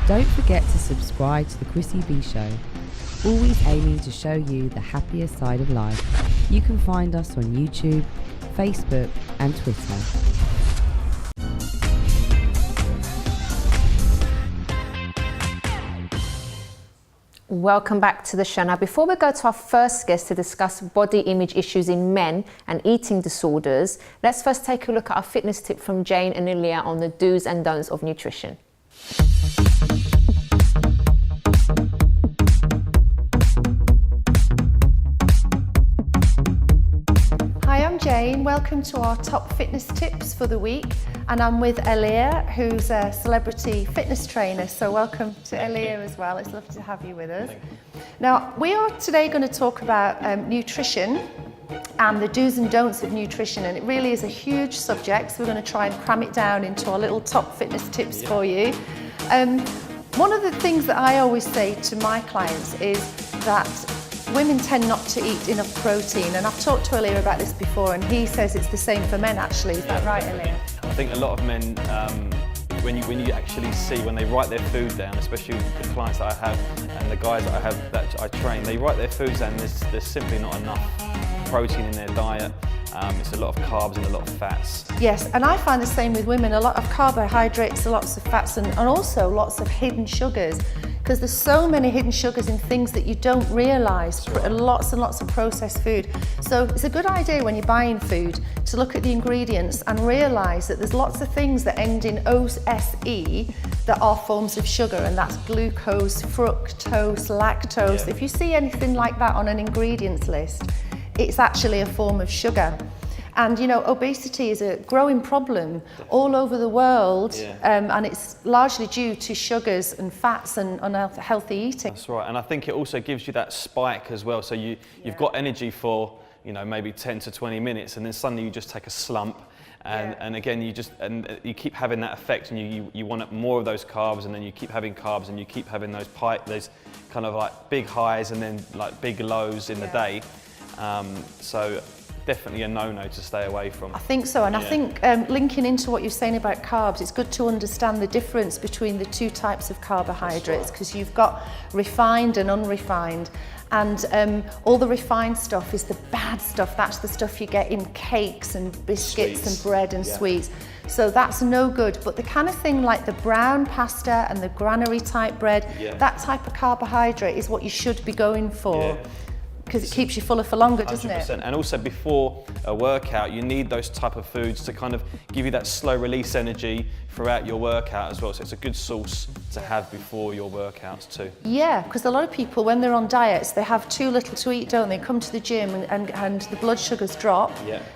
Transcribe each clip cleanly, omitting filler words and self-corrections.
Don't forget to subscribe to the Chrissy B Show, always aiming to show you the happier side of life. You can find us on YouTube, Facebook and Twitter. Welcome back to the show. Now, before we go to our first guest to discuss body image issues in men and eating disorders, let's first take a look at our fitness tip from Jane and Ilya on the do's and don'ts of nutrition. Hi, I'm Jane. Welcome to our top fitness tips for the week. And I'm with Ilya, who's a celebrity fitness trainer. So welcome to Ilya as well. It's lovely to have you with us. Now, we are today going to talk about nutrition and the do's and don'ts of nutrition. And it really is a huge subject. So we're going to try and cram it down into our little top fitness tips for you. One of the things that I always say to my clients is that women tend not to eat enough protein, and I've talked to Ilya about this before, and he says it's the same for men actually. Is that right, Ilya? I think a lot of men, when you actually see, when they write their food down, especially the clients that I have and the guys that I have that I train, they write their foods down, there's simply not enough protein in their diet. It's a lot of carbs and a lot of fats. Yes, and I find the same with women, a lot of carbohydrates, lots of fats, and also lots of hidden sugars. Because there's so many hidden sugars in things that you don't realise, right. Lots and lots of processed food. So it's a good idea when you're buying food to look at the ingredients and realise that there's lots of things that end in OSE that are forms of sugar, and that's glucose, fructose, lactose. Yeah. If you see anything like that on an ingredients list, it's actually a form of sugar. And you know, obesity is a growing problem all over the world, and it's largely due to sugars and fats and unhealthy eating. That's right, and I think it also gives you that spike as well. So you've got energy for, you know, maybe 10 to 20 minutes, and then suddenly you just take a slump, and again you keep having that effect, and you want more of those carbs, and then you keep having carbs, and you keep having those kind of like big highs and then like big lows in the day. So definitely a no-no to stay away from. I think so, and I think linking into what you're saying about carbs, it's good to understand the difference between the two types of carbohydrates, because you've got refined and unrefined, and all the refined stuff is the bad stuff. That's the stuff you get in cakes and biscuits and bread and sweets. So that's no good. But the kind of thing like the brown pasta and the granary type bread, that type of carbohydrate is what you should be going for. Because it keeps you fuller for longer, doesn't 100%. it? And also before a workout, you need those type of foods to kind of give you that slow release energy throughout your workout as well. So it's a good source to have before your workouts too. Yeah, because a lot of people, when they're on diets, they have too little to eat, don't they? Come to the gym and the blood sugars drop,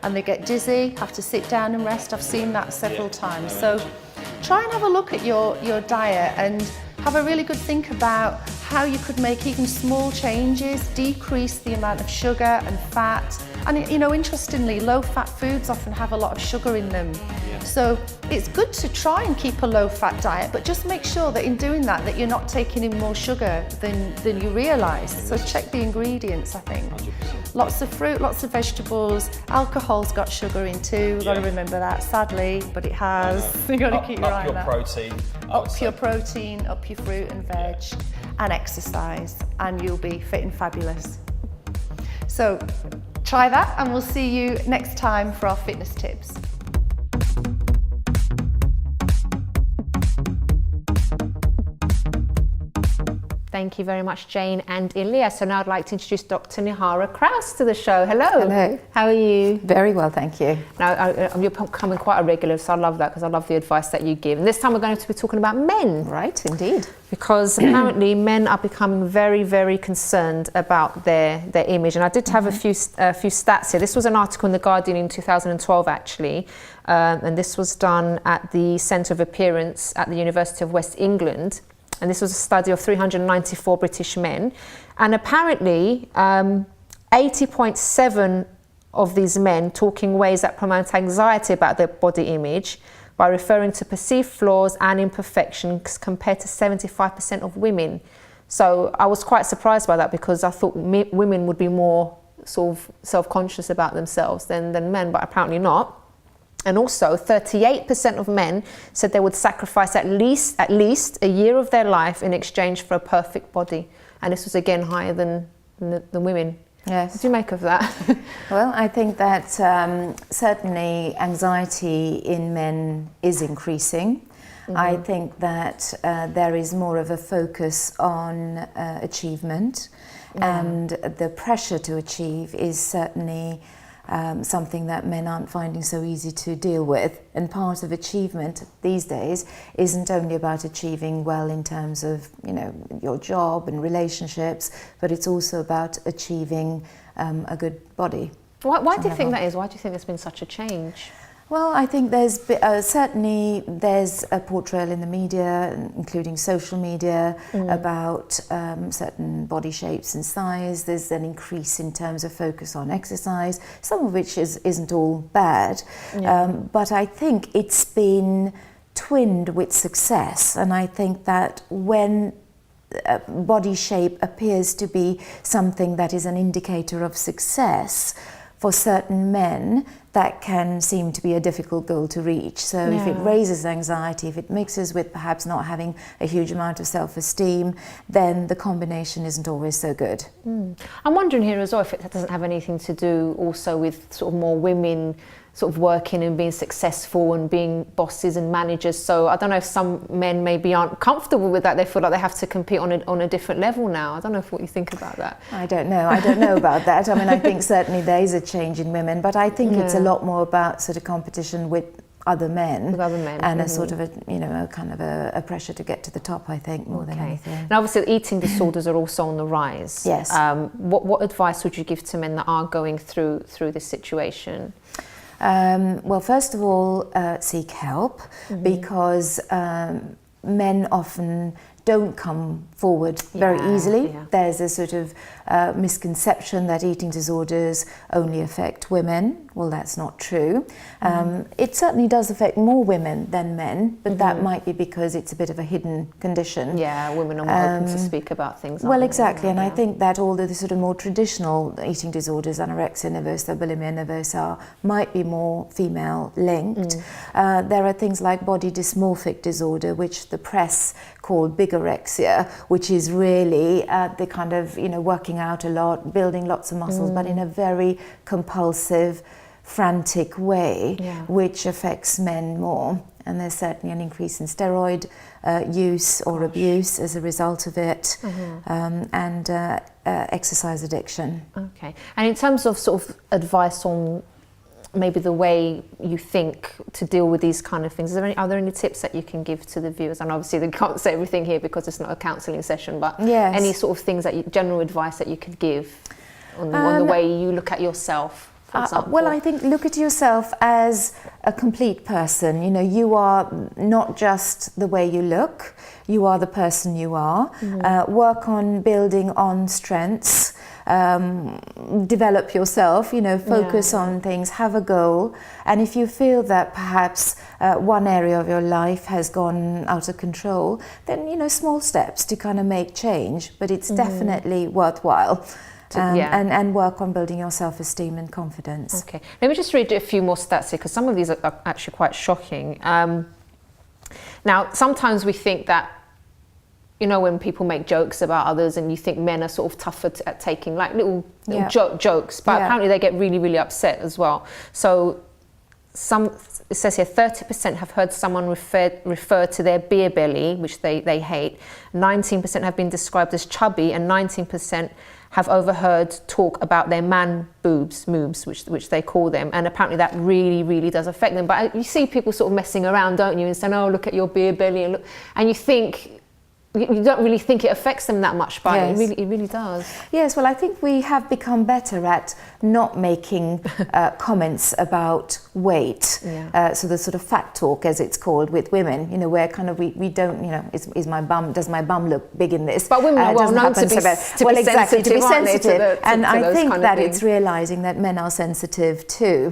and they get dizzy, have to sit down and rest. I've seen that several times. So try and have a look at your diet and have a really good think about how you could make even small changes, decrease the amount of sugar and fat. And you know, interestingly, low-fat foods often have a lot of sugar in them. So it's good to try and keep a low-fat diet, but just make sure that in doing that you're not taking in more sugar than you realise. So check the ingredients, I think. 100%. Lots of fruit, lots of vegetables. Alcohol's got sugar in too, we've got to remember that, sadly, but it has. You've got to keep your eye on that. Up your protein, up your fruit and veg, and exercise, and you'll be fit and fabulous. So try that, and we'll see you next time for our fitness tips. Thank you very much, Jane and Ilya. So now I'd like to introduce Dr Nihara Krause to the show. Hello. Hello. How are you? Very well, thank you. Now, you're becoming quite a regular, so I love that because I love the advice that you give. And this time we're going to be talking about men. Right, indeed. Because apparently men are becoming very, very concerned about their image. And I did have a few stats here. This was an article in The Guardian in 2012, actually. And this was done at the Centre of Appearance at the University of West England. And this was a study of 394 British men. And apparently 80.7 of these men talk in ways that promote anxiety about their body image by referring to perceived flaws and imperfections compared to 75% of women. So I was quite surprised by that because I thought women would be more sort of self-conscious about themselves than men, but apparently not. And also 38% of men said they would sacrifice at least a year of their life in exchange for a perfect body. And this was again higher than women. Yes. What do you make of that? Well, I think that certainly anxiety in men is increasing. Mm-hmm. I think that there is more of a focus on achievement, and the pressure to achieve is certainly something that men aren't finding so easy to deal with. And part of achievement these days isn't only about achieving well in terms of, your job and relationships, but it's also about achieving a good body. Why do you think that is? Why do you think there's been such a change? Well, I think there's certainly a portrayal in the media, including social media, about certain body shapes and size. There's an increase in terms of focus on exercise, some of which isn't all bad. But I think it's been twinned with success, and I think that when body shape appears to be something that is an indicator of success, for certain men, that can seem to be a difficult goal to reach. So if it raises anxiety, if it mixes with perhaps not having a huge amount of self-esteem, then the combination isn't always so good. I'm wondering here as well if it doesn't have anything to do also with sort of more women sort of working and being successful and being bosses and managers. So I don't know if some men maybe aren't comfortable with that. They feel like they have to compete on a different level now. I don't know what you think about that. I don't know about that. I mean, I think certainly there is a change in women, but I think it's a lot more about sort of competition with other men, and a sort of a pressure to get to the top, I think, more than anything. Now obviously eating disorders are also on the rise. Yes. What advice would you give to men that are going through this situation? Well, first of all, seek help, because men often don't come forward very easily. There's a sort of misconception that eating disorders only affect women. Well, that's not true. It certainly does affect more women than men, but that might be because it's a bit of a hidden condition. Yeah, women are more open to speak about things. Well, exactly, and I think that all the sort of more traditional eating disorders, anorexia nervosa, bulimia nervosa, might be more female linked. There are things like body dysmorphic disorder, which the press called bigorexia, which is really the kind of, working out a lot, building lots of muscles, but in a very compulsive, frantic way, which affects men more. And there's certainly an increase in steroid use or abuse as a result of it, and exercise addiction. Okay. And in terms of sort of advice on maybe the way you think to deal with these kind of things, are there any tips that you can give to the viewers? And obviously they can't say everything here because it's not a counselling session, but any sort of things general advice that you could give on the way you look at yourself? Well, I think look at yourself as a complete person. You are not just the way you look, you are the person you are. Work on building on strengths, develop yourself, focus on things, have a goal. And if you feel that perhaps one area of your life has gone out of control, then, small steps to kind of make change, but it's definitely worthwhile. And work on building your self-esteem and confidence. Okay, let me just read a few more stats here because some of these are actually quite shocking. Now, sometimes we think that, when people make jokes about others and you think men are sort of tougher at taking like little jokes, but apparently they get really, really upset as well. So it says here 30% have heard someone refer to their beer belly, which they hate. 19% have been described as chubby, and 19% have overheard talk about their man boobs, which they call them, and apparently that really, really does affect them. But you see people sort of messing around, don't you, and saying, "Oh, look at your beer belly," and you think. You don't really think it affects them that much, but it really does. Yes, well, I think we have become better at not making comments about weight. So the sort of fat talk, as it's called, with women, where kind of we don't, does my bum look big in this? But women are well known to be sensitive. And I think that it's realising that men are sensitive too.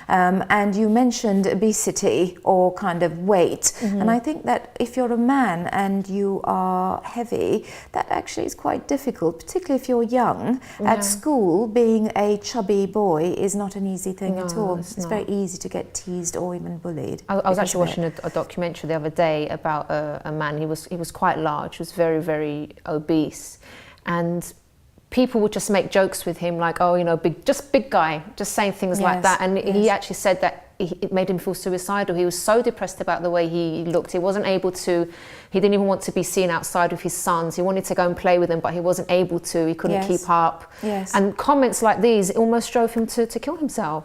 And you mentioned obesity or kind of weight. And I think that if you're a man and you are are heavy, that actually is quite difficult, particularly if you're young. At school, being a chubby boy is not an easy thing at all. It's very easy to get teased or even bullied. I was actually watching a documentary the other day about a man. He was quite large, he was very, very obese, and people would just make jokes with him like, oh, you know, big guy, just saying things like that. And he actually said that it made him feel suicidal. He was so depressed about the way he looked. He wasn't able to, he didn't even want to be seen outside with his sons. He wanted to go and play with them, but he wasn't able to. He couldn't keep up. And comments like these almost drove him to kill himself.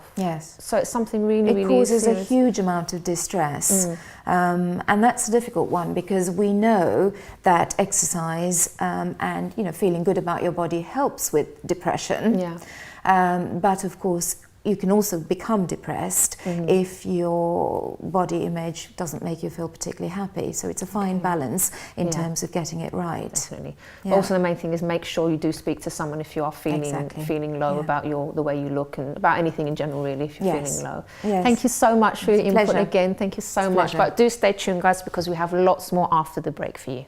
So it's something really, really causes serious. a huge amount of distress. And that's a difficult one, because we know that exercise and, you know, feeling good about your body helps with depression. But of course, you can also become depressed if your body image doesn't make you feel particularly happy. So it's a fine balance in terms of getting it right. Definitely. But also the main thing is make sure you do speak to someone if you are feeling low about the way you look, and about anything in general really, if you're feeling low. Thank you so much for your input again. Thank you so much. But do stay tuned, guys, because we have lots more after the break for you.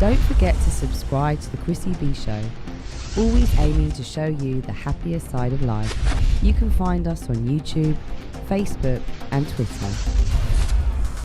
Don't forget to subscribe to the Chrissy B Show, always aiming to show you the happier side of life. You can find us on YouTube, Facebook and Twitter.